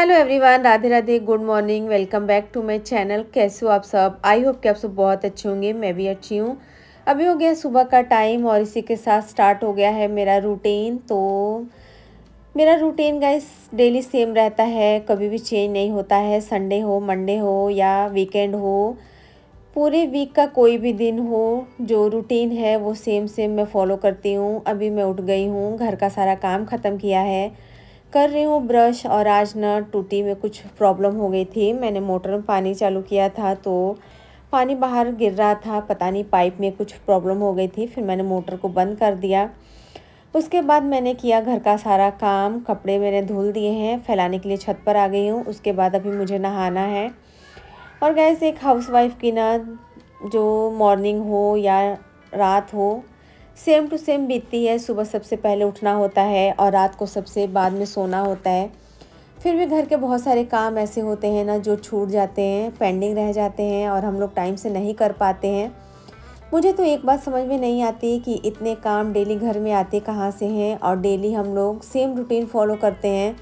Hello everyone, Radhe Radhe, good morning, welcome back to my channel. कैसे हो आप सब? आई होप कि आप सब बहुत अच्छे होंगे। मैं भी अच्छी हूँ। अभी हो गया सुबह का टाइम और इसी के साथ स्टार्ट हो गया है मेरा रूटीन। तो मेरा रूटीन गाइस डेली सेम रहता है, कभी भी चेंज नहीं होता है। संडे हो, मंडे हो या वीकेंड हो, पूरे वीक का कोई भी दिन हो, जो रूटीन है वो सेम सेम मैं फॉलो करती हूँ। अभी मैं उठ गई हूँ, घर का सारा काम ख़त्म किया है, कर रही हूँ ब्रश। और आज ना टूटी में कुछ प्रॉब्लम हो गई थी। मैंने मोटर में पानी चालू किया था तो पानी बाहर गिर रहा था, पता नहीं पाइप में कुछ प्रॉब्लम हो गई थी। फिर मैंने मोटर को बंद कर दिया। उसके बाद मैंने किया घर का सारा काम, कपड़े मैंने धुल दिए हैं, फैलाने के लिए छत पर आ गई हूँ। उसके बाद अभी मुझे नहाना है। और गैस एक हाउसवाइफ की ना जो मॉर्निंग हो या रात हो, सेम टू सेम बीतती है। सुबह सबसे पहले उठना होता है और रात को सबसे बाद में सोना होता है। फिर भी घर के बहुत सारे काम ऐसे होते हैं ना जो छूट जाते हैं, पेंडिंग रह जाते हैं और हम लोग टाइम से नहीं कर पाते हैं। मुझे तो एक बात समझ में नहीं आती कि इतने काम डेली घर में आते कहाँ से हैं, और डेली हम लोग सेम रूटीन फॉलो करते हैं।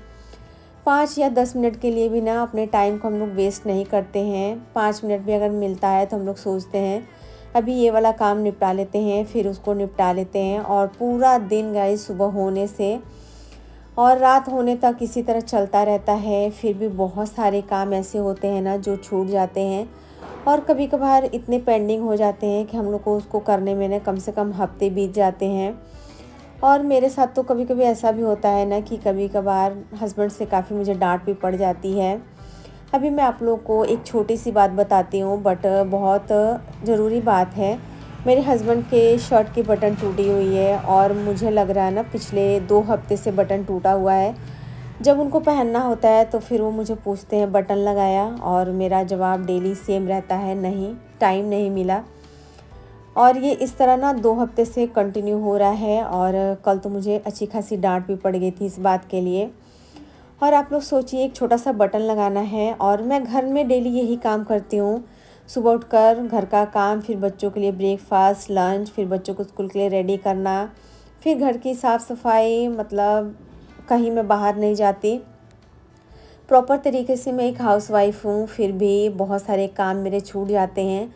5 या 10 मिनट के लिए भी ना अपने टाइम को हम लोग वेस्ट नहीं करते हैं। 5 मिनट भी अगर मिलता है तो हम लोग सोचते हैं अभी ये वाला काम निपटा लेते हैं, फिर उसको निपटा लेते हैं। और पूरा दिन गाइस सुबह होने से और रात होने तक इसी तरह चलता रहता है। फिर भी बहुत सारे काम ऐसे होते हैं ना जो छूट जाते हैं, और कभी कभार इतने पेंडिंग हो जाते हैं कि हम लोग को उसको करने में ना कम से कम हफ्ते बीत जाते हैं। और मेरे साथ तो कभी कभी ऐसा भी होता है ना कि कभी कभार हस्बैंड से काफ़ी मुझे डांट भी पड़ जाती है। अभी मैं आप लोग को एक छोटी सी बात बताती हूँ, बट बहुत ज़रूरी बात है। मेरे हस्बैंड के शर्ट की बटन टूटी हुई है और मुझे लग रहा है ना पिछले 2 हफ्ते से बटन टूटा हुआ है। जब उनको पहनना होता है तो फिर वो मुझे पूछते हैं बटन लगाया, और मेरा जवाब डेली सेम रहता है, नहीं, टाइम नहीं मिला। और ये इस तरह ना 2 हफ्ते से कंटिन्यू हो रहा है। और कल तो मुझे अच्छी खासी डांट भी पड़ गई थी इस बात के लिए। और आप लोग सोचिए, एक छोटा सा बटन लगाना है और मैं घर में डेली यही काम करती हूँ। सुबह उठकर घर का काम, फिर बच्चों के लिए ब्रेकफास्ट, लंच, फिर बच्चों को स्कूल के लिए रेडी करना, फिर घर की साफ़ सफाई। मतलब कहीं मैं बाहर नहीं जाती, प्रॉपर तरीके से मैं एक हाउसवाइफ हूँ, फिर भी बहुत सारे काम मेरे छूट जाते हैं।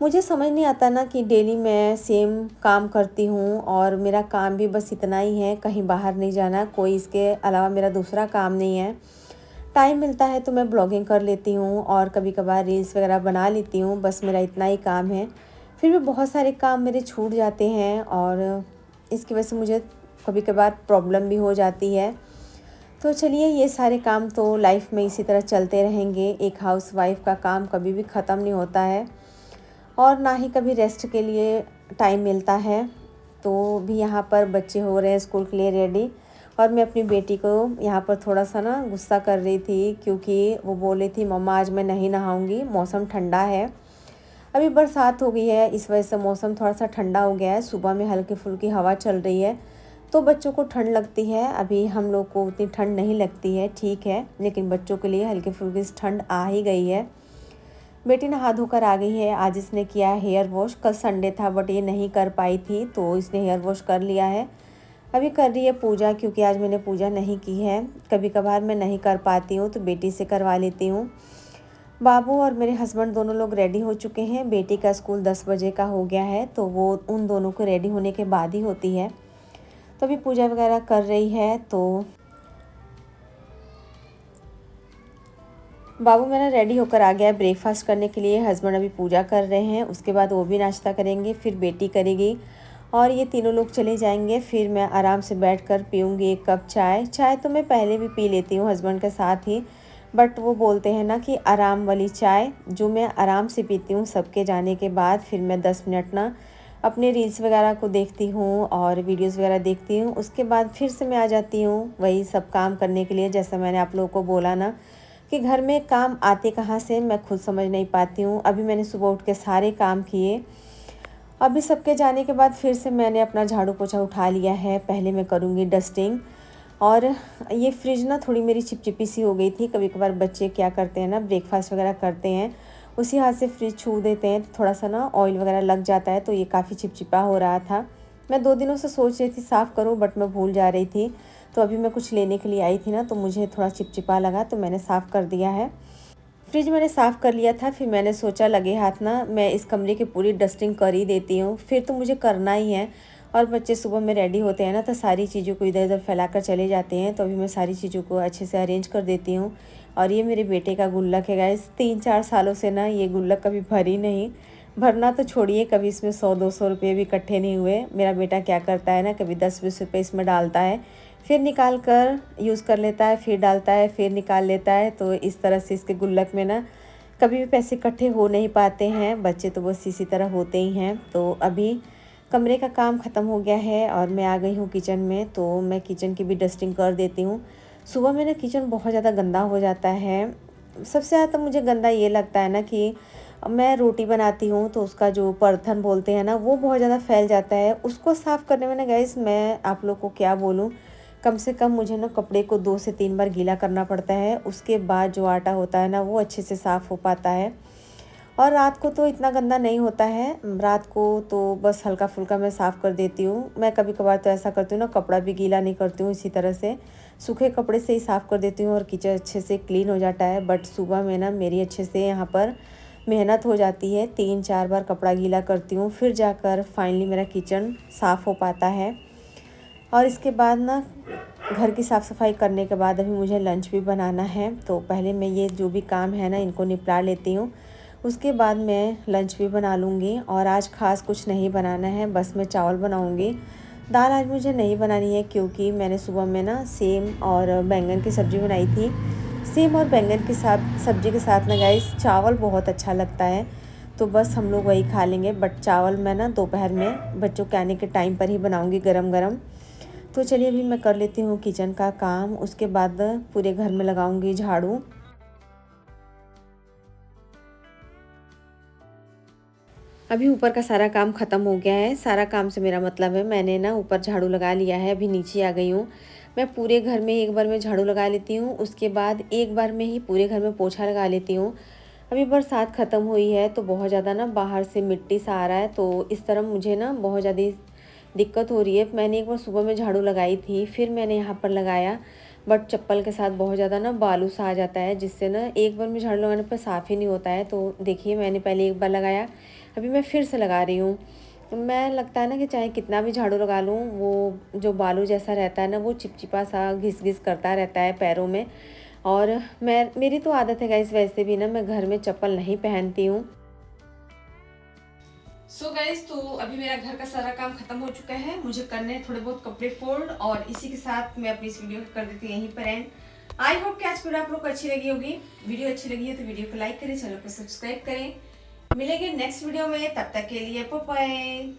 मुझे समझ नहीं आता ना कि डेली मैं सेम काम करती हूँ और मेरा काम भी बस इतना ही है, कहीं बाहर नहीं जाना, कोई इसके अलावा मेरा दूसरा काम नहीं है। टाइम मिलता है तो मैं ब्लॉगिंग कर लेती हूँ और कभी कभार रील्स वगैरह बना लेती हूँ, बस मेरा इतना ही काम है। फिर भी बहुत सारे काम मेरे छूट जाते हैं और इसकी वजह से मुझे कभी कभार प्रॉब्लम भी हो जाती है। तो चलिए, ये सारे काम तो लाइफ में इसी तरह चलते रहेंगे। एक हाउसवाइफ का काम कभी भी ख़त्म नहीं होता है और ना ही कभी रेस्ट के लिए टाइम मिलता है। तो भी यहाँ पर बच्चे हो रहे हैं स्कूल के लिए रेडी, और मैं अपनी बेटी को यहाँ पर थोड़ा सा ना गुस्सा कर रही थी, क्योंकि वो बोल रही थी मम्मा आज मैं नहीं नहाऊंगी, मौसम ठंडा है। अभी बरसात हो गई है, इस वजह से मौसम थोड़ा सा ठंडा हो गया है। सुबह में हल्की फुल्की हवा चल रही है तो बच्चों को ठंड लगती है। अभी हम लोग को उतनी ठंड नहीं लगती है, ठीक है, लेकिन बच्चों के लिए हल्की फुल्की ठंड आ ही गई है। बेटी नहा धोकर आ गई है। आज इसने किया है हेयर वॉश। कल संडे था बट ये नहीं कर पाई थी तो इसने हेयर वॉश कर लिया है। अभी कर रही है पूजा, क्योंकि आज मैंने पूजा नहीं की है। कभी कभार मैं नहीं कर पाती हूँ तो बेटी से करवा लेती हूँ। बाबू और मेरे हस्बैंड दोनों लोग रेडी हो चुके हैं। बेटी का स्कूल 10 बजे का हो गया है तो वो उन दोनों को रेडी होने के बाद ही होती है। तो अभी पूजा वगैरह कर रही है। तो बाबू मेरा रेडी होकर आ गया है ब्रेकफास्ट करने के लिए। हस्बैंड अभी पूजा कर रहे हैं, उसके बाद वो भी नाश्ता करेंगे, फिर बेटी करेगी और ये तीनों लोग चले जाएंगे। फिर मैं आराम से बैठकर पीऊँगी एक कप चाय। चाय तो मैं पहले भी पी लेती हूँ हस्बैंड के साथ ही, बट वो बोलते हैं ना कि आराम वाली चाय, जो मैं आराम से पीती हूँ सबके जाने के बाद। फिर मैं 10 मिनट ना अपने रील्स वगैरह को देखती हूँ और वीडियोस वगैरह देखती हूँ। उसके बाद फिर से मैं आ जाती हूँ वही सब काम करने के लिए। जैसा मैंने आप लोगों को बोला ना कि घर में काम आते कहाँ से मैं खुद समझ नहीं पाती हूँ। अभी मैंने सुबह उठ के सारे काम किए। अभी सबके जाने के बाद फिर से मैंने अपना झाड़ू पोछा उठा लिया है। पहले मैं करूँगी डस्टिंग। और ये फ्रिज ना थोड़ी मेरी चिपचिपी सी हो गई थी। कभी कभार बच्चे क्या करते हैं ना, ब्रेकफास्ट वगैरह करते हैं, उसी हाथ से फ्रिज छू देते हैं तो थोड़ा सा ना ऑयल वगैरह लग जाता है, तो ये काफ़ी चिपचिपा हो रहा था। मैं 2 दिनों से सोच रही थी साफ़ करूँ, बट मैं भूल जा रही थी। तो अभी मैं कुछ लेने के लिए आई थी ना, तो मुझे थोड़ा चिपचिपा लगा, तो मैंने साफ़ कर दिया है। फ्रिज मैंने साफ़ कर लिया था, फिर मैंने सोचा लगे हाथ ना मैं इस कमरे की पूरी डस्टिंग कर ही देती हूँ, फिर तो मुझे करना ही है। और बच्चे सुबह में रेडी होते हैं ना, तो सारी चीज़ों को इधर-उधर फैला कर चले जाते हैं, तो अभी मैं सारी चीज़ों को अच्छे से अरेंज कर देती हूँ। और ये मेरे बेटे का गुल्लक है गाइस, 3-4 सालों से ना ये गुल्लक कभी भरी नहीं। भरना तो छोड़िए, कभी इसमें 100-200 रुपये भी इकट्ठे नहीं हुए। मेरा बेटा क्या करता है ना, कभी 10-20 रुपये इसमें डालता है, फिर निकाल कर यूज़ कर लेता है, फिर डालता है, फिर निकाल लेता है। तो इस तरह से इसके गुल्लक में ना कभी भी पैसे इकट्ठे हो नहीं पाते हैं। बच्चे तो बस इसी तरह होते ही हैं। तो अभी कमरे का काम ख़त्म हो गया है और मैं आ गई हूँ किचन में, तो मैं किचन की भी डस्टिंग कर देती हूँ। सुबह में ना किचन बहुत ज़्यादा गंदा हो जाता है। सबसे ज़्यादा तो मुझे गंदा ये लगता है ना कि मैं रोटी बनाती हूँ, तो उसका जो परथन बोलते हैं ना, वो बहुत ज़्यादा फैल जाता है। उसको साफ़ करने में ना गाइस, मैं आप लोग को क्या बोलूँ, कम से कम मुझे ना कपड़े को 2 से 3 बार गीला करना पड़ता है। उसके बाद जो आटा होता है ना, वो अच्छे से साफ़ हो पाता है। और रात को तो इतना गंदा नहीं होता है। रात को तो बस हल्का-फुल्का मैं साफ़ कर देती हूँ। मैं कभी-कभार तो ऐसा करती हूँ ना, कपड़ा भी गीला नहीं करती हूँ, इसी तरह से सूखे कपड़े से ही साफ़ कर देती हूँ और किचन अच्छे से क्लीन हो जाता है। बट सुबह में ना मेरी अच्छे से यहाँ पर मेहनत हो जाती है। 3-4 बार कपड़ा गीला करती हूँ, फिर जाकर फाइनली मेरा किचन साफ़ हो पाता है। और इसके बाद ना घर की साफ़ सफाई करने के बाद अभी मुझे लंच भी बनाना है, तो पहले मैं ये जो भी काम है ना, इनको निपटा लेती हूँ। उसके बाद मैं लंच भी बना लूँगी। और आज ख़ास कुछ नहीं बनाना है, बस मैं चावल बनाऊँगी। दाल आज मुझे नहीं बनानी है, क्योंकि मैंने सुबह में ना सेम और बैंगन की सब्ज़ी बनाई थी। सेम और बैंगन के साथ सब्ज़ी के साथ ना गाइस चावल बहुत अच्छा लगता है, तो बस हम लोग वही खा लेंगे। बट चावल मैं ना दोपहर में बच्चों के आने के टाइम पर ही बनाऊँगी गरम-गरम। तो चलिए अभी मैं कर लेती हूँ किचन का काम, उसके बाद पूरे घर में लगाऊंगी झाड़ू। अभी ऊपर का सारा काम ख़त्म हो गया है। सारा काम से मेरा मतलब है मैंने ना ऊपर झाड़ू लगा लिया है, अभी नीचे आ गई हूँ। मैं पूरे घर में एक बार में झाड़ू लगा लेती हूँ, उसके बाद एक बार में ही पूरे घर में पोछा लगा लेती हूँ। अभी बरसात ख़त्म हुई है, तो बहुत ज़्यादा ना बाहर से मिट्टी सा आ रहा है, तो इस तरह मुझे ना बहुत ज़्यादा दिक्कत हो रही है। मैंने एक बार सुबह में झाड़ू लगाई थी, फिर मैंने यहाँ पर लगाया, बट चप्पल के साथ बहुत ज़्यादा ना बालू सा आ जाता है, जिससे ना एक बार में झाड़ू लगाने पर साफ़ ही नहीं होता है। तो देखिए मैंने पहले एक बार लगाया, अभी मैं फिर से लगा रही हूँ। मैं लगता है ना कि चाहे कितना भी झाड़ू लगा लूँ, वो जो बालू जैसा रहता है ना, वो चिपचिपा सा घिस-घिस करता रहता है पैरों में। और मेरी तो आदत है गाइस, वैसे भी ना मैं घर में चप्पल नहीं पहनती हूँ। सो गाइस, तो अभी मेरा घर का सारा काम खत्म हो चुका है, मुझे करने हैं थोड़े बहुत कपड़े फोल्ड, और इसी के साथ मैं अपनी इस वीडियो को कर देती हूँ यहीं पर एंड। आई होप कि आज वीडियो आप लोग को अच्छी लगी होगी। वीडियो अच्छी लगी है तो वीडियो को लाइक करें, चैनल को सब्सक्राइब करें। मिलेंगे नेक्स्ट वीडियो में, तब तक के लिए बाय बाय।